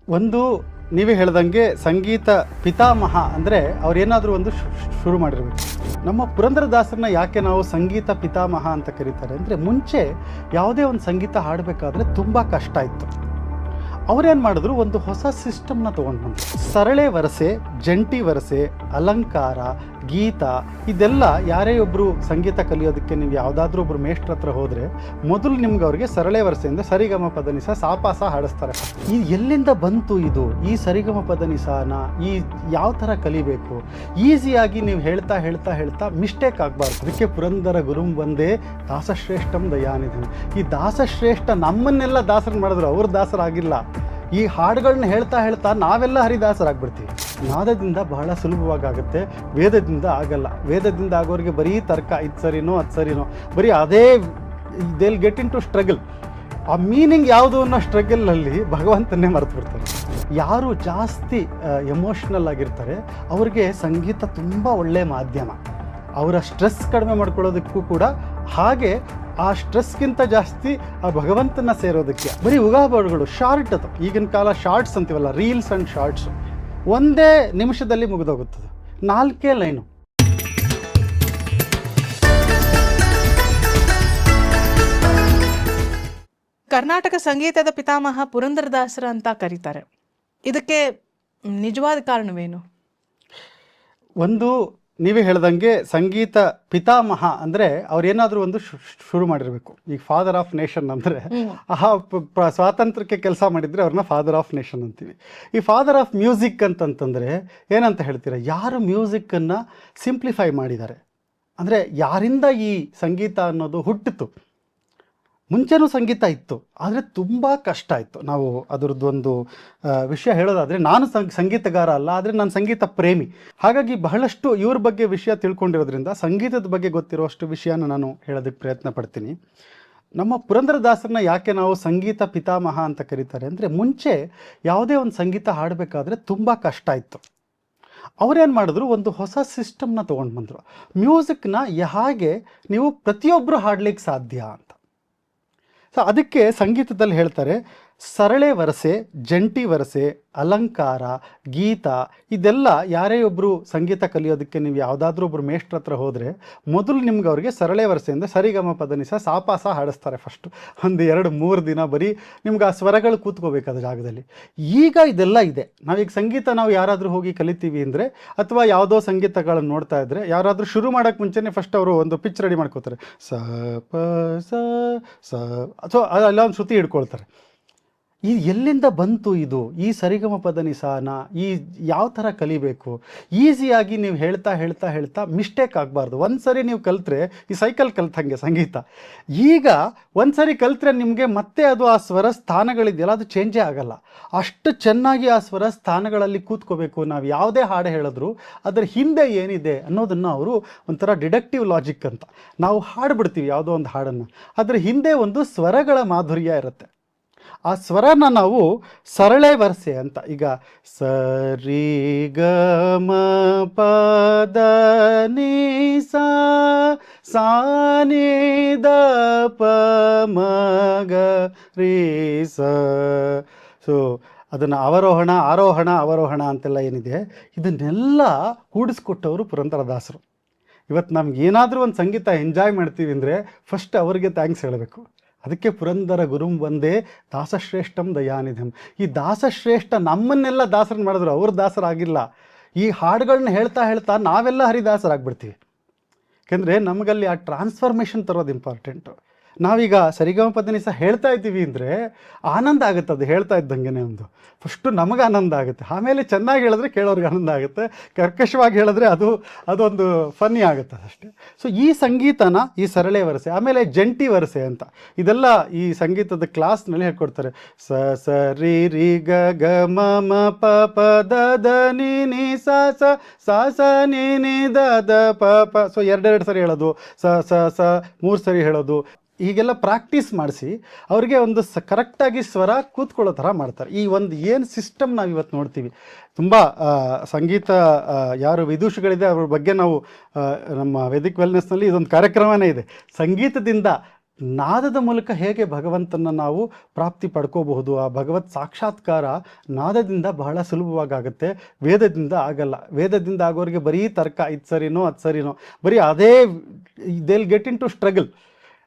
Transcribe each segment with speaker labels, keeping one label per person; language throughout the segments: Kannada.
Speaker 1: ಒಂದು ನೀವೇ ಹೇಳ್ದಂಗೆ ಸಂಗೀತ ಪಿತಾಮಹ ಅಂದರೆ ಅವ್ರೇನಾದರೂ ಒಂದು ಶುರು ಮಾಡಿರಬೇಕು. ನಮ್ಮ ಪುರಂದರದಾಸರನ್ನ ಯಾಕೆ ನಾವು ಸಂಗೀತ ಪಿತಾಮಹ ಅಂತ ಕರೀತಾರೆ ಅಂದರೆ, ಮುಂಚೆ ಯಾವುದೇ ಒಂದು ಸಂಗೀತ ಹಾಡಬೇಕಾದ್ರೆ ತುಂಬ ಕಷ್ಟ ಇತ್ತು. ಅವರೇನು ಮಾಡಿದ್ರು, ಒಂದು ಹೊಸ ಸಿಸ್ಟಮ್ನ ತೊಗೊಂಡು ಬಂದರು. ಸರಳೆ ವರಸೆ, ಜಂಟಿ ವರಸೆ, ಅಲಂಕಾರ, ಗೀತ, ಇದೆಲ್ಲ ಯಾರೇ ಒಬ್ಬರು ಸಂಗೀತ ಕಲಿಯೋದಕ್ಕೆ ನೀವು ಯಾವುದಾದ್ರೂ ಒಬ್ಬರು ಮೇಷ್ಟ್ರ ಹತ್ರ ಹೋದರೆ ಮೊದಲು ನಿಮ್ಗೆ ಅವ್ರಿಗೆ ಸರಳೆ ವರಸೆಯಿಂದ ಸರಿಗಮ ಪದನಿಸ ಸಾಪಾಸ ಹಾಡಿಸ್ತಾರೆ. ಈ ಎಲ್ಲಿಂದ ಬಂತು ಇದು, ಈ ಸರಿಗಮ ಪದನಿಸಾನ ಈ ಯಾವ ಥರ ಕಲಿಬೇಕು, ಈಸಿಯಾಗಿ ನೀವು ಹೇಳ್ತಾ ಹೇಳ್ತಾ ಹೇಳ್ತಾ ಮಿಸ್ಟೇಕ್ ಆಗಬಾರ್ದು. ಅದಕ್ಕೆ ಪುರಂದರ ಗುರುಂ ಒಂದೇ ದಾಸಶ್ರೇಷ್ಠಂ ದಯಾನಿಧಿ. ಈ ದಾಸಶ್ರೇಷ್ಠ ನಮ್ಮನ್ನೆಲ್ಲ ದಾಸರನ್ನು ಮಾಡಿದ್ರು, ಅವ್ರ ದಾಸರಾಗಿಲ್ಲ. ಈ ಹಾಡುಗಳನ್ನ ಹೇಳ್ತಾ ಹೇಳ್ತಾ ನಾವೆಲ್ಲ ಹರಿದಾಸರಾಗ್ಬಿಡ್ತೀವಿ. ನಾದದಿಂದ ಬಹಳ ಸುಲಭವಾಗುತ್ತೆ, ವೇದದಿಂದ ಆಗಲ್ಲ. ವೇದದಿಂದ ಆಗೋರಿಗೆ ಬರೀ ತರ್ಕ, ಇದು ಸರಿನೋ ಅದು ಸರಿನೋ, ಬರೀ ಅದೇ they'll get into struggle. ಆ ಮೀನಿಂಗ್ ಯಾವುದು ಅನ್ನೋ ಸ್ಟ್ರಗಲಲ್ಲಿ ಭಗವಂತನ್ನೇ ಮರೆತು ಬಿಡ್ತಾರೆ. ಯಾರು ಜಾಸ್ತಿ ಎಮೋಷ್ನಲ್ ಆಗಿರ್ತಾರೆ ಅವ್ರಿಗೆ ಸಂಗೀತ ತುಂಬ ಒಳ್ಳೆಯ ಮಾಧ್ಯಮ. ಅವರ ಸ್ಟ್ರೆಸ್ ಕಡಿಮೆ ಮಾಡ್ಕೊಳ್ಳೋದಕ್ಕೂ ಕೂಡ, ಹಾಗೆ ಆ ಸ್ಟ್ರೆಸ್ಗಿಂತ ಜಾಸ್ತಿ ಆ ಭಗವಂತನ ಸೇರೋದಕ್ಕೆ. ಬರೀ ಉಗಾಬಾಡುಗಳು ಶಾರ್ಟ್, ಅದು ಈಗಿನ ಕಾಲ ಶಾರ್ಟ್ಸ್ ಅಂತೀವಲ್ಲ, ರೀಲ್ಸ್ ಆ್ಯಂಡ್ ಶಾರ್ಟ್ಸು, ಒಂದೇ ನಿಮಿಷದಲ್ಲಿ ಮುಗಿದೋಗುತ್ತದೆ, 4 ಲೈನು.
Speaker 2: ಕರ್ನಾಟಕ ಸಂಗೀತದ ಪಿತಾಮಹ ಪುರಂದರದಾಸರ ಅಂತ ಕರೀತಾರೆ. ಇದಕ್ಕೆ ನಿಜವಾದ ಕಾರಣವೇನು?
Speaker 1: ಒಂದು ನೀವೇ ಹೇಳ್ದಂಗೆ ಸಂಗೀತ ಪಿತಾಮಹ ಅಂದರೆ ಅವ್ರೇನಾದರೂ ಒಂದು ಶುರು ಮಾಡಿರಬೇಕು. ಈಗ ಫಾದರ್ ಆಫ್ ನೇಷನ್ ಅಂದರೆ ಸ್ವಾತಂತ್ರ್ಯಕ್ಕೆ ಕೆಲಸ ಮಾಡಿದರೆ ಅವ್ರನ್ನ ಫಾದರ್ ಆಫ್ ನೇಷನ್ ಅಂತೀವಿ. ಈ ಫಾದರ್ ಆಫ್ ಮ್ಯೂಸಿಕ್ ಅಂತಂತಂದರೆ ಏನಂತ ಹೇಳ್ತೀರಾ? ಯಾರು ಮ್ಯೂಸಿಕ್ಕನ್ನು ಸಿಂಪ್ಲಿಫೈ ಮಾಡಿದ್ದಾರೆ, ಅಂದರೆ ಯಾರಿಂದ ಈ ಸಂಗೀತ ಅನ್ನೋದು ಹುಟ್ಟಿತು. ಮುಂಚೆನೂ ಸಂಗೀತ ಇತ್ತು, ಆದರೆ ತುಂಬ ಕಷ್ಟ ಇತ್ತು. ನಾವು ಅದರದ್ದು ಒಂದು ವಿಷಯ ಹೇಳೋದಾದರೆ, ನಾನು ಸಂಗೀತಗಾರ ಅಲ್ಲ, ಆದರೆ ನಾನು ಸಂಗೀತ ಪ್ರೇಮಿ. ಹಾಗಾಗಿ ಬಹಳಷ್ಟು ಇವ್ರ ಬಗ್ಗೆ ವಿಷಯ ತಿಳ್ಕೊಂಡಿರೋದ್ರಿಂದ ಸಂಗೀತದ ಬಗ್ಗೆ ಗೊತ್ತಿರೋಷ್ಟು ವಿಷಯನ ನಾನು ಹೇಳೋದಕ್ಕೆ ಪ್ರಯತ್ನ ಪಡ್ತೀನಿ. ನಮ್ಮ ಪುರಂದರದಾಸರನ್ನ ಯಾಕೆ ನಾವು ಸಂಗೀತ ಪಿತಾಮಹ ಅಂತ ಕರೀತಾರೆ ಅಂದರೆ, ಮುಂಚೆ ಯಾವುದೇ ಒಂದು ಸಂಗೀತ ಹಾಡಬೇಕಾದ್ರೆ ತುಂಬ ಕಷ್ಟ ಇತ್ತು. ಅವರೇನು ಮಾಡಿದ್ರು, ಒಂದು ಹೊಸ ಸಿಸ್ಟಮ್ನ ತೊಗೊಂಡು ಬಂದರು. ಮ್ಯೂಸಿಕ್ನ ಹೇಗೆ ನೀವು ಪ್ರತಿಯೊಬ್ಬರು ಹಾಡ್ಲಿಕ್ಕೆ ಸಾಧ್ಯ ಅಂತ. ಸೊ ಅದಕ್ಕೆ ಸಂಗೀತದಲ್ಲಿ ಹೇಳ್ತಾರೆ, ಸರಳೆ ವರಸೆ, ಜಂಟಿ ವರಸೆ, ಅಲಂಕಾರ, ಗೀತ, ಇದೆಲ್ಲ ಯಾರೇ ಒಬ್ಬರು ಸಂಗೀತ ಕಲಿಯೋದಕ್ಕೆ ನೀವು ಯಾವುದಾದ್ರೂ ಒಬ್ಬರು ಮೇಷ್ಟ್ರ ಹತ್ರ ಹೋದರೆ ಮೊದಲು ನಿಮ್ಗೆ ಅವ್ರಿಗೆ ಸರಳೆ ವರಸೆಯಿಂದ ಸರಿಗಮ ಪದನಿಸ ಸಾಪಾಸ ಹಾಡಿಸ್ತಾರೆ. ಫಸ್ಟು ಒಂದು 2-3 ದಿನ ಬರೀ ನಿಮ್ಗೆ ಆ ಸ್ವರಗಳು ಕೂತ್ಕೋಬೇಕಾದ ಜಾಗದಲ್ಲಿ. ಈಗ ಇದೆಲ್ಲ ಇದೆ. ನಾವೀಗ ಸಂಗೀತ ನಾವು ಯಾರಾದರೂ ಹೋಗಿ ಕಲಿತೀವಿ ಅಂದರೆ, ಅಥವಾ ಯಾವುದೋ ಸಂಗೀತಗಳನ್ನು ನೋಡ್ತಾ ಇದ್ದರೆ, ಯಾರಾದರೂ ಶುರು ಮಾಡೋಕ್ಕೆ ಮುಂಚೆನೇ ಫಸ್ಟ್ ಅವರು ಒಂದು ಪಿಚ್ ರೆಡಿ ಮಾಡ್ಕೋತಾರೆ, ಸ ಪ ಸ ಸ, ಅಥವಾ ಅಲ್ಲ ಒಂದು ಶ್ರುತಿ ಹಿಡ್ಕೊಳ್ತಾರೆ. ಈ ಎಲ್ಲಿಂದ ಬಂತು ಇದು, ಈ ಸರಿಗಮ ಪದನಿಸಾನ ಈ ಯಾವ ಥರ ಕಲಿಬೇಕು, ಈಸಿಯಾಗಿ ನೀವು ಹೇಳ್ತಾ ಹೇಳ್ತಾ ಹೇಳ್ತಾ ಮಿಸ್ಟೇಕ್ ಆಗಬಾರ್ದು. ಒಂದು ಸರಿ ನೀವು ಕಲಿತ್ರೆ ಈ ಸೈಕಲ್ ಕಲ್ತಂಗೆ ಸಂಗೀತ. ಈಗ ಒಂದು ಸರಿ ಕಲಿತ್ರೆ ನಿಮಗೆ ಮತ್ತೆ ಅದು ಆ ಸ್ವರ ಸ್ಥಾನಗಳಿದೆಯಲ್ಲ, ಅದು ಚೇಂಜೇ ಆಗಲ್ಲ. ಅಷ್ಟು ಚೆನ್ನಾಗಿ ಆ ಸ್ವರ ಸ್ಥಾನಗಳಲ್ಲಿ ಕೂತ್ಕೋಬೇಕು. ನಾವು ಯಾವುದೇ ಹಾಡು ಹೇಳಿದ್ರು ಅದರ ಹಿಂದೆ ಏನಿದೆ ಅನ್ನೋದನ್ನು ಅವರು ಒಂಥರ ಡಿಡಕ್ಟಿವ್ ಲಾಜಿಕ್ ಅಂತ, ನಾವು ಹಾಡ್ಬಿಡ್ತೀವಿ ಯಾವುದೋ ಒಂದು ಹಾಡನ್ನು, ಅದರ ಹಿಂದೆ ಒಂದು ಸ್ವರಗಳ ಮಾಧುರ್ಯ ಇರುತ್ತೆ. ಆ ಸ್ವರನ ನಾವು ಸರಳೆ ವರಸೆ ಅಂತ, ಈಗ ಸರಿ ಗ ಮ ಪದ ನಿ ಸಾ ಸಾ ನಿ ದ ಪ ಮ ಗ ರೀ ಸ. ಸೊ ಅದನ್ನು ಅವರೋಹಣ ಆರೋಹಣ ಅವರೋಹಣ ಅಂತೆಲ್ಲ ಏನಿದೆ, ಇದನ್ನೆಲ್ಲ ಕೂಡಿಸ್ಕೊಟ್ಟವರು ಪುರಂದರದಾಸರು. ಇವತ್ತು ನಮ್ಗೆ ಏನಾದರೂ ಒಂದು ಸಂಗೀತ ಎಂಜಾಯ್ ಮಾಡ್ತೀವಿ ಅಂದರೆ ಫಸ್ಟ್ ಅವರಿಗೆ ಥ್ಯಾಂಕ್ಸ್ ಹೇಳಬೇಕು. ಅದಕ್ಕೆ ಪುರಂದರ ಗುರುಂ ಒಂದೇ ದಾಸಶ್ರೇಷ್ಠಂ ದಯಾನಿಧಿಂ. ಈ ದಾಸಶ್ರೇಷ್ಠ ನಮ್ಮನ್ನೆಲ್ಲ ದಾಸರನ್ನು ಮಾಡಿದ್ರು, ಅವ್ರ ದಾಸರಾಗಿಲ್ಲ. ಈ ಹಾಡುಗಳನ್ನ ಹೇಳ್ತಾ ಹೇಳ್ತಾ ನಾವೆಲ್ಲ ಹರಿದಾಸರಾಗ್ಬಿಡ್ತೀವಿ. ಯಾಕೆಂದರೆ ನಮಗಲ್ಲಿ ಆ ಟ್ರಾನ್ಸ್ಫಾರ್ಮೇಷನ್ ತರೋದು ಇಂಪಾರ್ಟೆಂಟು. ನಾವೀಗ ಸರಿಗಮ ಪದನಿಸ ಹೇಳ್ತಾ ಇದ್ದೀವಿ ಅಂದರೆ ಆನಂದ ಆಗುತ್ತೆ, ಅದು ಹೇಳ್ತಾ ಇದ್ದಂಗೆ ಒಂದು ಫಸ್ಟು ನಮಗೆ ಆನಂದ ಆಗುತ್ತೆ, ಆಮೇಲೆ ಚೆನ್ನಾಗಿ ಹೇಳಿದ್ರೆ ಕೇಳೋರಿಗೆ ಆನಂದ ಆಗುತ್ತೆ, ಕರ್ಕಶವಾಗಿ ಹೇಳಿದ್ರೆ ಅದೊಂದು ಫನ್ನಿ ಆಗುತ್ತೆ ಅಷ್ಟೇ. ಸೊ ಈ ಸಂಗೀತನ ಈ ಸರಳೆ ವರಸೆ, ಆಮೇಲೆ ಜಂಟಿ ವರಸೆ ಅಂತ, ಇದೆಲ್ಲ ಈ ಸಂಗೀತದ ಕ್ಲಾಸ್ನಲ್ಲಿ ಹೇಳ್ಕೊಡ್ತಾರೆ. ಸ ಸ ರಿ ರಿ ಗ ಗ ಮ ಮ ಪ ಪ ದ ದ ನಿ ನಿ ಸ ಸ ಸ ಸ ನಿ ನಿ ದ ದ ಪ ಪ. ಸೊ 2 ಸರಿ ಹೇಳೋದು, ಸ ಸ ಸ 3 ಸರಿ ಹೇಳೋದು, ಹೀಗೆಲ್ಲ ಪ್ರಾಕ್ಟೀಸ್ ಮಾಡಿಸಿ ಅವ್ರಿಗೆ ಒಂದು ಕರೆಕ್ಟಾಗಿ ಸ್ವರ ಕೂತ್ಕೊಳ್ಳೋ ಥರ ಮಾಡ್ತಾರೆ. ಈ ಒಂದು ಏನು ಸಿಸ್ಟಮ್ ನಾವು ಇವತ್ತು ನೋಡ್ತೀವಿ, ತುಂಬ ಸಂಗೀತ ಯಾರು ವಿದೂಷಿಗಳಿದೆ ಅವ್ರ ಬಗ್ಗೆ ನಾವು ನಮ್ಮ ವೇದಿಕ್ ವೆಲ್ನೆಸ್ನಲ್ಲಿ ಇದೊಂದು ಕಾರ್ಯಕ್ರಮವೇ ಇದೆ. ಸಂಗೀತದಿಂದ ನಾದದ ಮೂಲಕ ಹೇಗೆ ಭಗವಂತನ ನಾವು ಪ್ರಾಪ್ತಿ ಪಡ್ಕೋಬಹುದು, ಆ ಭಗವತ್ ಸಾಕ್ಷಾತ್ಕಾರ ನಾದದಿಂದ ಬಹಳ ಸುಲಭವಾಗಿ ಆಗುತ್ತೆ, ವೇದದಿಂದ ಆಗಲ್ಲ. ವೇದದಿಂದ ಆಗೋರಿಗೆ ಬರೀ ತರ್ಕ, ಇದು ಸರಿನೋ ಅದು ಸರಿನೋ, ಬರೀ ಅದೇ, they will get into struggle.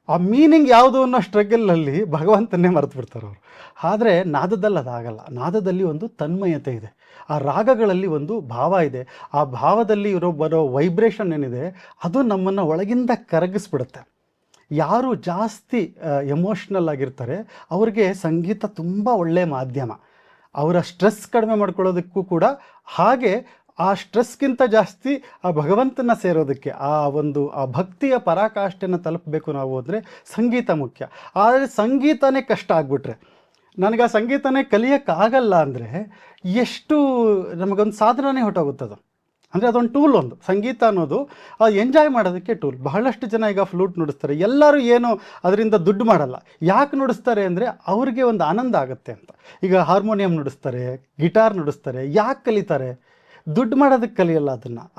Speaker 1: ಆ ಮೀನಿಂಗ್ ಯಾವುದು ಅನ್ನೋ ಸ್ಟ್ರಗಲಲ್ಲಿ ಭಗವಂತನ್ನೇ ಮರೆತು ಬಿಡ್ತಾರೆ ಅವರು. ಆದರೆ ನಾದದಲ್ಲಿ ಅದಾಗಲ್ಲ. ನಾದದಲ್ಲಿ ಒಂದು ತನ್ಮಯತೆ ಇದೆ, ಆ ರಾಗಗಳಲ್ಲಿ ಒಂದು ಭಾವ ಇದೆ, ಆ ಭಾವದಲ್ಲಿ ಬರೋ ವೈಬ್ರೇಷನ್ ಏನಿದೆ ಅದು ನಮ್ಮನ್ನು ಒಳಗಿಂದ ಕರಗಿಸ್ಬಿಡುತ್ತೆ. ಯಾರು ಜಾಸ್ತಿ ಎಮೋಷ್ನಲ್ ಆಗಿರ್ತಾರೆ ಅವ್ರಿಗೆ ಸಂಗೀತ ತುಂಬ ಒಳ್ಳೆಯ ಮಾಧ್ಯಮ, ಅವರ ಸ್ಟ್ರೆಸ್ ಕಡಿಮೆ ಮಾಡ್ಕೊಳ್ಳೋದಕ್ಕೂ ಕೂಡ. ಹಾಗೆ ಆ ಸ್ಟ್ರೆಸ್ಗಿಂತ ಜಾಸ್ತಿ ಆ ಭಗವಂತನ ಸೇರೋದಕ್ಕೆ, ಆ ಭಕ್ತಿಯ ಪರಾಕಾಷ್ಠೆಯನ್ನು ತಲುಪಬೇಕು ನಾವು ಅಂದರೆ ಸಂಗೀತ ಮುಖ್ಯ. ಆದರೆ ಸಂಗೀತನೇ ಕಷ್ಟ ಆಗಿಬಿಟ್ರೆ, ನನಗೆ ಆ ಸಂಗೀತನೇ ಕಲಿಯೋಕ್ಕಾಗಲ್ಲ ಅಂದರೆ ಎಷ್ಟು ನಮಗೊಂದು ಸಾಧನೆ ಹೊಟ್ಟೋಗುತ್ತದು. ಅಂದರೆ ಅದೊಂದು ಟೂಲ್, ಒಂದು ಸಂಗೀತ ಅನ್ನೋದು ಎಂಜಾಯ್ ಮಾಡೋದಕ್ಕೆ ಟೂಲ್. ಬಹಳಷ್ಟು ಜನ ಈಗ ಫ್ಲೂಟ್ ನುಡಿಸ್ತಾರೆ, ಎಲ್ಲರೂ ಏನು ಅದರಿಂದ ದುಡ್ಡು ಮಾಡಲ್ಲ. ಯಾಕೆ ನುಡಿಸ್ತಾರೆ ಅಂದರೆ ಅವ್ರಿಗೆ ಒಂದು ಆನಂದ ಆಗುತ್ತೆ ಅಂತ. ಈಗ ಹಾರ್ಮೋನಿಯಂ ನುಡಿಸ್ತಾರೆ, ಗಿಟಾರ್ ನುಡಿಸ್ತಾರೆ, ಯಾಕೆ ಕಲಿತಾರೆ? ದುಡ್ಡು ಮಾಡೋದಕ್ಕೆ ಕಲಿಯಲ್ಲ.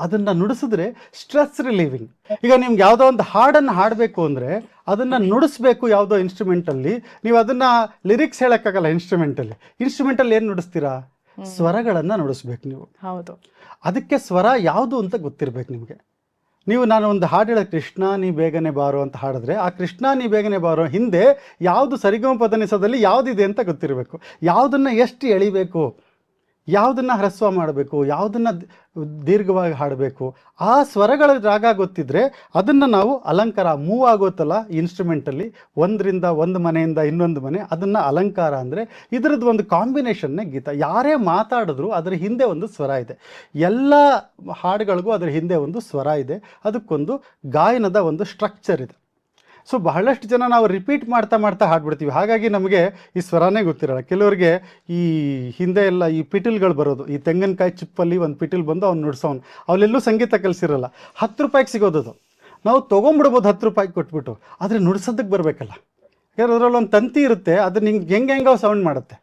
Speaker 1: ಅದನ್ನು ನುಡಿಸಿದ್ರೆ ಸ್ಟ್ರೆಸ್ ರಿಲೀವಿಂಗ್. ಈಗ ನಿಮ್ಗೆ ಯಾವುದೋ ಒಂದು ಹಾಡನ್ನು ಹಾಡಬೇಕು ಅಂದರೆ ಅದನ್ನು ನುಡಿಸ್ಬೇಕು ಯಾವುದೋ ಇನ್ಸ್ಟ್ರೂಮೆಂಟಲ್ಲಿ. ನೀವು ಅದನ್ನು ಲಿರಿಕ್ಸ್ ಹೇಳೋಕ್ಕಾಗಲ್ಲ ಇನ್ಸ್ಟ್ರೂಮೆಂಟಲ್ಲಿ ಏನು ನುಡಿಸ್ತೀರಾ? ಸ್ವರಗಳನ್ನು ನುಡಿಸ್ಬೇಕು ನೀವು.
Speaker 2: ಹೌದು,
Speaker 1: ಅದಕ್ಕೆ ಸ್ವರ ಯಾವುದು ಅಂತ ಗೊತ್ತಿರಬೇಕು ನಿಮಗೆ. ನಾನು ಒಂದು ಹಾಡು ಹೇಳೋದು, ಕೃಷ್ಣ ನೀ ಬೇಗನೆ ಬಾರೋ ಅಂತ ಹಾಡಿದ್ರೆ, ಆ ಕೃಷ್ಣ ನೀ ಬೇಗನೆ ಬಾರೋ ಹಿಂದೆ ಯಾವುದು ಸರಿಗಮ ಪದನಿಸದಲ್ಲಿ ಯಾವುದಿದೆ ಅಂತ ಗೊತ್ತಿರಬೇಕು. ಯಾವುದನ್ನು ಎಷ್ಟು ಎಳಿಬೇಕು, ಯಾವುದನ್ನು ಹ್ರಸ್ವ ಮಾಡಬೇಕು, ಯಾವುದನ್ನು ದೀರ್ಘವಾಗಿ ಹಾಡಬೇಕು, ಆ ಸ್ವರಗಳ ರಾಗ ಗೊತ್ತಿದ್ರೆ ಅದನ್ನು ನಾವು ಅಲಂಕಾರ, ಮೂವ್ ಆಗೋತ್ತಲ್ಲ ಇನ್ಸ್ಟ್ರೂಮೆಂಟಲ್ಲಿ, ಒಂದರಿಂದ ಒಂದು ಮನೆಯಿಂದ ಇನ್ನೊಂದು ಮನೆ, ಅದನ್ನು ಅಲಂಕಾರ ಅಂದರೆ ಇದರದ್ದು ಒಂದು ಕಾಂಬಿನೇಷನ್ನೇ ಗೀತ. ಯಾರೇ ಮಾತಾಡಿದ್ರು ಅದರ ಹಿಂದೆ ಒಂದು ಸ್ವರ ಇದೆ. ಎಲ್ಲ ಹಾಡುಗಳಿಗೂ ಅದರ ಹಿಂದೆ ಒಂದು ಸ್ವರ ಇದೆ, ಅದಕ್ಕೊಂದು ಗಾಯನದ ಒಂದು ಸ್ಟ್ರಕ್ಚರ್ ಇದೆ. ಸೊ ಬಹಳಷ್ಟು ಜನ ನಾವು ರಿಪೀಟ್ ಮಾಡ್ತಾ ಹಾಡ್ಬಿಡ್ತೀವಿ, ಹಾಗಾಗಿ ನಮಗೆ ಈ ಸ್ವರನೇ ಗೊತ್ತಿರಲ್ಲ. ಕೆಲವರಿಗೆ ಈ ಹಿಂದೆ ಎಲ್ಲ ಈ ಪಿಟಿಲ್ಗಳು ಬರೋದು, ಈ ತೆಂಗಿನಕಾಯಿ ಚಿಪ್ಪಲ್ಲಿ ಒಂದು ಪಿಟಿಲ್ ಬಂದು ಅವ್ನು ನುಡ್ಸೋನು, ಅವಳೆಲ್ಲೂ ಸಂಗೀತ ಕಲಿಸಿರಲ್ಲ. 10 ರೂಪಾಯಿಗೆ ಸಿಗೋದದು, ನಾವು ತೊಗೊಂಬಿಡ್ಬೋದು 10 ರೂಪಾಯಿಗೆ ಕೊಟ್ಬಿಟ್ಟು. ಆದರೆ ನುಡ್ಸೋದಕ್ಕೆ ಬರಬೇಕಲ್ಲ, ಯಾಕಂದ್ರೆ ಅದರಲ್ಲಿ ಒಂದು ತಂತಿ ಇರುತ್ತೆ, ಅದು ನಿಂಗೆ ಹೆಂಗೋ ಸೌಂಡ್ ಮಾಡುತ್ತೆ.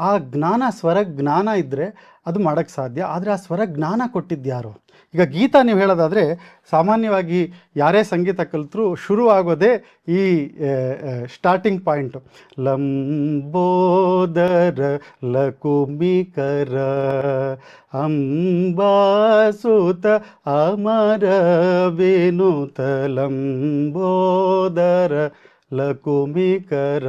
Speaker 1: ಆ ಜ್ಞಾನ, ಸ್ವರ ಜ್ಞಾನ ಇದ್ದರೆ ಅದು ಮಾಡೋಕ್ಕೆ ಸಾಧ್ಯ. ಆದರೆ ಆ ಸ್ವರ ಜ್ಞಾನ ಕೊಟ್ಟಿದ್ಯಾರು? ಈಗ ಗೀತ ನೀವು ಹೇಳೋದಾದರೆ, ಸಾಮಾನ್ಯವಾಗಿ ಯಾರೇ ಸಂಗೀತ ಕಲಿತರೂ ಶುರು ಆಗೋದೇ ಈ ಸ್ಟಾರ್ಟಿಂಗ್ ಪಾಯಿಂಟು, ಲಂಬೋದರ ಲಕುಮಿಕರ ಅಂಬಾಸುತ ಅಮರ ವಿನುತ ಲಂಬೋದರ ಲಕುಮಿಕರ.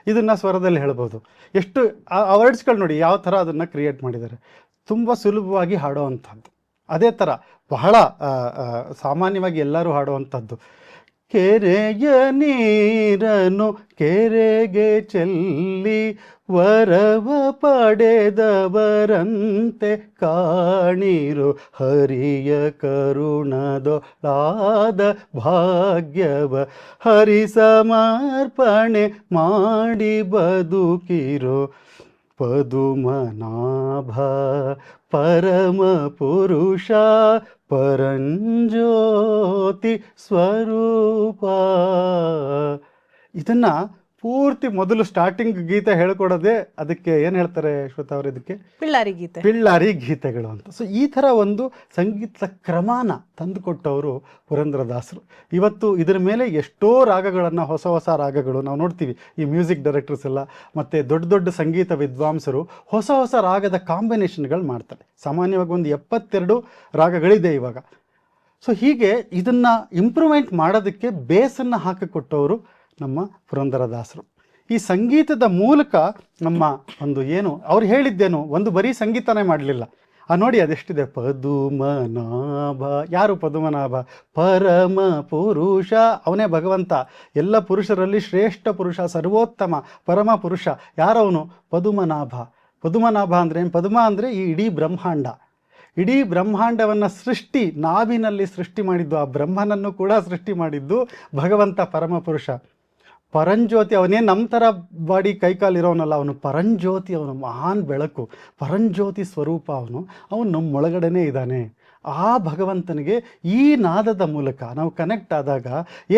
Speaker 1: ಇದನ್ನು ಸ್ವರದಲ್ಲಿ ಹೇಳ್ಬೋದು. ಎಷ್ಟು ಆ ವರ್ಡ್ಸ್ಗಳು ನೋಡಿ ಯಾವ ಥರ ಅದನ್ನು ಕ್ರಿಯೇಟ್ ಮಾಡಿದ್ದಾರೆ, ತುಂಬ ಸುಲಭವಾಗಿ ಹಾಡೋ ಅಂಥದ್ದು. ಅದೇ ಥರ ಬಹಳ ಸಾಮಾನ್ಯವಾಗಿ ಎಲ್ಲರೂ ಹಾಡುವಂಥದ್ದು, ಕೆರೆಯ ನೀರನ್ನು ಕೆರೆಗೆ ಚೆಲ್ಲಿ ವರವ ಪಡೆದವರಂತೆ ಕಾಣಿರು ಹರಿಯ ಕರುಣದೊಳಾದ ಭಾಗ್ಯವ ಹರಿ ಸಮರ್ಪಣೆ ಮಾಡಿ ಬದುಕಿರೋ ಪದುಮನಾಭ ಪರಮ ಪುರುಷ ಪರಂಜ್ಯೋತಿ ಸ್ವರೂಪ. ಇದನ್ನು ಪೂರ್ತಿ ಮೊದಲು ಸ್ಟಾರ್ಟಿಂಗ್ ಗೀತೆ ಹೇಳ್ಕೊಡೋದೇ ಅದಕ್ಕೆ ಏನು ಹೇಳ್ತಾರೆ ಶ್ವೇತಾ ಅವರು, ಇದಕ್ಕೆ ಪಿಳ್ಳಾರಿ ಗೀತೆಗಳು ಅಂತ. ಸೊ ಈ ಥರ ಒಂದು ಸಂಗೀತ ಕ್ರಮಾನ ತಂದುಕೊಟ್ಟವರು ಪುರಂದರದಾಸರು. ಇವತ್ತು ಇದರ ಮೇಲೆ ಎಷ್ಟೋ ರಾಗಗಳನ್ನು, ಹೊಸ ರಾಗಗಳು ನಾವು ನೋಡ್ತೀವಿ. ಈ ಮ್ಯೂಸಿಕ್ ಡೈರೆಕ್ಟರ್ಸ್ ಎಲ್ಲ ಮತ್ತು ದೊಡ್ಡ ಸಂಗೀತ ವಿದ್ವಾಂಸರು ಹೊಸ ರಾಗದ ಕಾಂಬಿನೇಷನ್ಗಳು ಮಾಡ್ತಾರೆ. ಸಾಮಾನ್ಯವಾಗಿ ಒಂದು 72 ರಾಗಗಳಿದೆ ಇವಾಗ. ಸೊ ಹೀಗೆ ಇದನ್ನು ಇಂಪ್ರೂವ್ಮೆಂಟ್ ಮಾಡೋದಕ್ಕೆ ಬೇಸನ್ನು ಹಾಕಿಕೊಟ್ಟವರು ನಮ್ಮ ಪುರಂದರದಾಸರು. ಈ ಸಂಗೀತದ ಮೂಲಕ ನಮ್ಮ ಒಂದು ಏನು ಅವ್ರು ಹೇಳಿದ್ದೇನು, ಒಂದು ಬರೀ ಸಂಗೀತನೇ ಮಾಡಲಿಲ್ಲ. ನೋಡಿ ಅದೆಷ್ಟಿದೆ, ಪದುಮನಾಭ. ಯಾರು ಪದುಮನಾಭ? ಪರಮ ಪುರುಷ, ಅವನೇ ಭಗವಂತ. ಎಲ್ಲ ಪುರುಷರಲ್ಲಿ ಶ್ರೇಷ್ಠ ಪುರುಷ, ಸರ್ವೋತ್ತಮ ಪರಮ ಪುರುಷ ಯಾರವನು? ಪದುಮನಾಭ. ಪದುಮನಾಭ ಅಂದರೆ ಏನು? ಪದುಮ ಅಂದರೆ ಈ ಇಡೀ ಬ್ರಹ್ಮಾಂಡವನ್ನು ಸೃಷ್ಟಿ, ನಾಭಿನಲ್ಲಿ ಸೃಷ್ಟಿ ಮಾಡಿದ್ದು, ಆ ಬ್ರಹ್ಮನನ್ನು ಕೂಡ ಸೃಷ್ಟಿ ಮಾಡಿದ್ದು ಭಗವಂತ ಪರಮ ಪುರುಷ. ಪರಂಜ್ಯೋತಿ, ಅವನೇನು ನಮ್ಮ ಥರ ಬಾಡಿ ಕೈಕಾಲಿರೋನಲ್ಲ, ಅವನು ಪರಂಜ್ಯೋತಿ, ಅವನು ಮಹಾನ್ ಬೆಳಕು, ಪರಂಜ್ಯೋತಿ ಸ್ವರೂಪ. ಅವನು ನಮ್ಮೊಳಗಡೆನೇ ಇದ್ದಾನೆ. ಆ ಭಗವಂತನಿಗೆ ಈ ನಾದದ ಮೂಲಕ ನಾವು ಕನೆಕ್ಟ್ ಆದಾಗ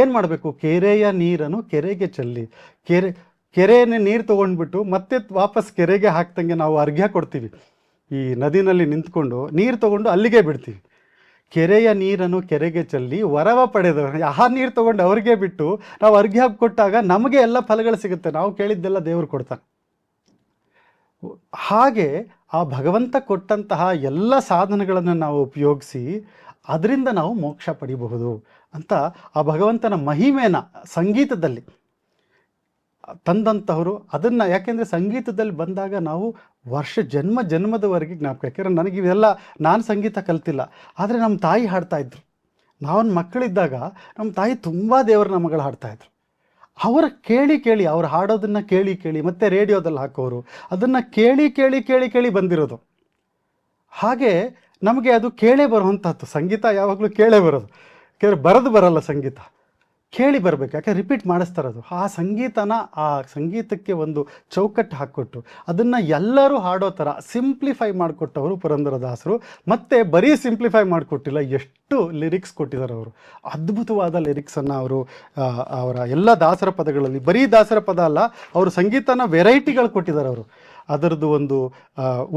Speaker 1: ಏನು ಮಾಡಬೇಕು? ಕೆರೆಯ ನೀರನ್ನು ಕೆರೆಗೆ ಚೆಲ್ಲಿ, ಕೆರೆಯನ್ನೇ ನೀರು ತೊಗೊಂಡ್ಬಿಟ್ಟು ಮತ್ತೆ ವಾಪಸ್ ಕೆರೆಗೆ ಹಾಕ್ದಂಗೆ ನಾವು ಅರ್ಘ್ಯ ಕೊಡ್ತೀವಿ. ಈ ನದಿನಲ್ಲಿ ನಿಂತ್ಕೊಂಡು ನೀರು ತೊಗೊಂಡು ಅಲ್ಲಿಗೆ ಬಿಡ್ತೀವಿ. ಕೆರೆಯ ನೀರನ್ನು ಕೆರೆಗೆ ಚೆಲ್ಲಿ ವರವ ಪಡೆದವರು, ಆ ನೀರು ತೊಗೊಂಡು ಅವ್ರಿಗೆ ಬಿಟ್ಟು ನಾವು ಅರ್ಘ್ಯ ಹಾಕಿ ಕೊಟ್ಟಾಗ ನಮಗೆ ಎಲ್ಲ ಫಲಗಳು ಸಿಗುತ್ತೆ, ನಾವು ಕೇಳಿದ್ದೆಲ್ಲ ದೇವರು ಕೊಡ್ತಾನೆ. ಹಾಗೆ ಆ ಭಗವಂತ ಕೊಟ್ಟಂತಹ ಎಲ್ಲ ಸಾಧನಗಳನ್ನು ನಾವು ಉಪಯೋಗಿಸಿ ಅದರಿಂದ ನಾವು ಮೋಕ್ಷ ಪಡಿಬಹುದು ಅಂತ ಆ ಭಗವಂತನ ಮಹಿಮೆನ ಸಂಗೀತದಲ್ಲಿ ತಂದಂಥವರು. ಅದನ್ನು ಯಾಕೆಂದರೆ ಸಂಗೀತದಲ್ಲಿ ಬಂದಾಗ ನಾವು ಜನ್ಮ ಜನ್ಮದವರೆಗೆ ಜ್ಞಾಪಕ. ಯಾಕೆಂದರೆ ನನಗೆ ಇವೆಲ್ಲ ನಾನು ಸಂಗೀತ ಕಲ್ತಿಲ್ಲ, ಆದರೆ ನಮ್ಮ ತಾಯಿ ಹಾಡ್ತಾಯಿದ್ರು. ನಾವು ಮಕ್ಕಳಿದ್ದಾಗ ನಮ್ಮ ತಾಯಿ ತುಂಬ ದೇವರ ನಾಮಗಳು ಹಾಡ್ತಾಯಿದ್ರು. ಅವರ ಕೇಳಿ ಅವ್ರು ಹಾಡೋದನ್ನು ಕೇಳಿ ಮತ್ತು ರೇಡಿಯೋದಲ್ಲಿ ಹಾಕೋರು ಅದನ್ನು ಕೇಳಿ ಬಂದಿರೋದು. ಹಾಗೆ ನಮಗೆ ಅದು ಕೇಳೇ ಬರುವಂಥದ್ದು. ಸಂಗೀತ ಯಾವಾಗಲೂ ಕೇಳೇ ಬರೋದು, ಯಾಕೆಂದರೆ ಬರಲ್ಲ ಸಂಗೀತ, ಕೇಳಿ ಬರಬೇಕು. ಯಾಕೆ ರಿಪೀಟ್ ಮಾಡಿಸ್ತಾರದು. ಆ ಸಂಗೀತನ ಆ ಸಂಗೀತಕ್ಕೆ ಒಂದು ಚೌಕಟ್ಟು ಹಾಕ್ಕೊಟ್ಟು ಅದನ್ನು ಎಲ್ಲರೂ ಹಾಡೋ ಥರ ಸಿಂಪ್ಲಿಫೈ ಮಾಡಿಕೊಟ್ಟವರು ಪುರಂದರದಾಸರು. ಮತ್ತು ಬರೀ ಸಿಂಪ್ಲಿಫೈ ಮಾಡಿಕೊಟ್ಟಿಲ್ಲ, ಎಷ್ಟು ಲಿರಿಕ್ಸ್ ಕೊಟ್ಟಿದ್ದಾರೆ ಅವರು. ಅದ್ಭುತವಾದ ಲಿರಿಕ್ಸನ್ನು ಅವರು ಅವರ ಎಲ್ಲ ದಾಸರ ಪದಗಳಲ್ಲಿ, ಬರೀ ದಾಸರ ಪದ ಅಲ್ಲ, ಅವರು ಸಂಗೀತನ ವೆರೈಟಿಗಳು ಕೊಟ್ಟಿದ್ದಾರೆ ಅವರು. ಅದರದ್ದು ಒಂದು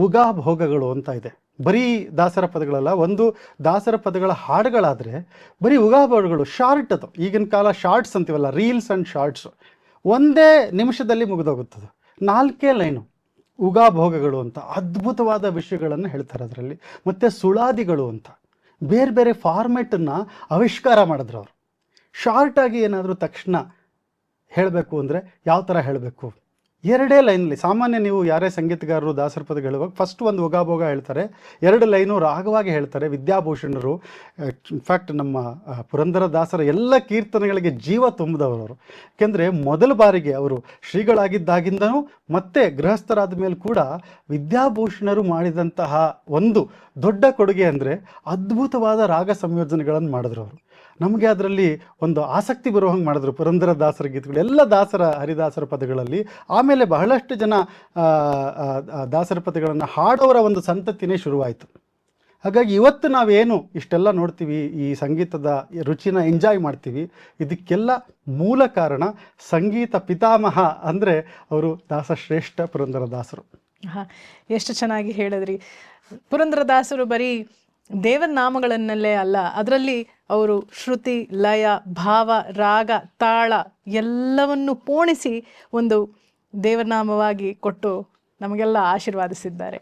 Speaker 1: ಉಗಾ ಭೋಗಗಳು ಅಂತ ಇದೆ, ಬರೀ ದಾಸರ ಪದಗಳಲ್ಲ. ಒಂದು ದಾಸರ ಪದಗಳ ಹಾಡುಗಳಾದರೆ ಬರೀ ಉಗಾಭೋಗಗಳು, ಶಾರ್ಟ್. ಅದು ಈಗಿನ ಕಾಲ ಶಾರ್ಟ್ಸ್ ಅಂತೀವಲ್ಲ, ರೀಲ್ಸ್ ಆ್ಯಂಡ್ ಶಾರ್ಟ್ಸು, ಒಂದೇ ನಿಮಿಷದಲ್ಲಿ ಮುಗಿದೋಗುತ್ತದೆ, 4 ಲೈನು ಉಗಾಭೋಗಗಳು ಅಂತ ಅದ್ಭುತವಾದ ವಿಷಯಗಳನ್ನು ಹೇಳ್ತಾರೆ ಅದರಲ್ಲಿ. ಮತ್ತು ಸುಳಾದಿಗಳು ಅಂತ ಬೇರೆ ಬೇರೆ ಫಾರ್ಮೆಟನ್ನು ಆವಿಷ್ಕಾರ ಮಾಡಿದ್ರು ಅವರು. ಶಾರ್ಟಾಗಿ ಏನಾದರೂ ತಕ್ಷಣ ಹೇಳಬೇಕು ಅಂದರೆ ಯಾವ ಥರ ಹೇಳಬೇಕು, 2 ಲೈನಲ್ಲಿ. ಸಾಮಾನ್ಯ ನೀವು ಯಾರೇ ಸಂಗೀತಗಾರರು ದಾಸರ ಪದಗಳು ಹೇಳುವಾಗ ಫಸ್ಟ್ ಒಂದು ಉಗಾಭೋಗ ಹೇಳ್ತಾರೆ, 2 ಲೈನು ರಾಗವಾಗಿ ಹೇಳ್ತಾರೆ. ವಿದ್ಯಾಭೂಷಣರು, ಇನ್ಫ್ಯಾಕ್ಟ್ ನಮ್ಮ ಪುರಂದರದಾಸರ ಎಲ್ಲ ಕೀರ್ತನೆಗಳಿಗೆ ಜೀವ ತುಂಬಿದವರು. ಯಾಕೆಂದರೆ ಮೊದಲ ಬಾರಿಗೆ ಅವರು ಶ್ರೀಗಳಾಗಿದ್ದಾಗಿಂದನೂ ಮತ್ತೆ ಗೃಹಸ್ಥರಾದ ಮೇಲೆ ಕೂಡ ವಿದ್ಯಾಭೂಷಣರು ಮಾಡಿದಂತಹ ಒಂದು ದೊಡ್ಡ ಕೊಡುಗೆ ಅಂದರೆ ಅದ್ಭುತವಾದ ರಾಗ ಸಂಯೋಜನೆಗಳನ್ನು ಮಾಡಿದ್ರು ಅವರು. ನಮಗೆ ಅದರಲ್ಲಿ ಒಂದು ಆಸಕ್ತಿ ಬರೋ ಹಂಗೆ ಮಾಡಿದ್ರು ಪುರಂದರದಾಸರ ಗೀತೆಗಳು, ಎಲ್ಲ ದಾಸರ ಹರಿದಾಸರ ಪದಗಳಲ್ಲಿ. ಆಮೇಲೆ ಬಹಳಷ್ಟು ಜನ ದಾಸರ ಪದಗಳನ್ನು ಹಾಡೋರ ಒಂದು ಸಂತತಿನೇ ಶುರುವಾಯಿತು. ಹಾಗಾಗಿ ಇವತ್ತು ನಾವೇನು ಇಷ್ಟೆಲ್ಲ ನೋಡ್ತೀವಿ, ಈ ಸಂಗೀತದ ರುಚಿನ ಎಂಜಾಯ್ ಮಾಡ್ತೀವಿ, ಇದಕ್ಕೆಲ್ಲ ಮೂಲ ಕಾರಣ ಸಂಗೀತ ಪಿತಾಮಹ ಅಂದರೆ ಅವರು ದಾಸಶ್ರೇಷ್ಠ ಪುರಂದರದಾಸರು.
Speaker 2: ಎಷ್ಟು ಚೆನ್ನಾಗಿ ಹೇಳಿದ್ರಿ. ಪುರಂದರದಾಸರು ಬರೀ ದೇವರ ನಾಮಗಳನ್ನಲ್ಲೇ ಅಲ್ಲ, ಅದರಲ್ಲಿ ಅವರು ಶ್ರುತಿ, ಲಯ, ಭಾವ, ರಾಗ, ತಾಳ ಎಲ್ಲವನ್ನು ಪೋಣಿಸಿ ಒಂದು ದೇವರನಾಮವಾಗಿ ಕೊಟ್ಟು ನಮಗೆಲ್ಲ ಆಶೀರ್ವಾದಿಸಿದ್ದಾರೆ.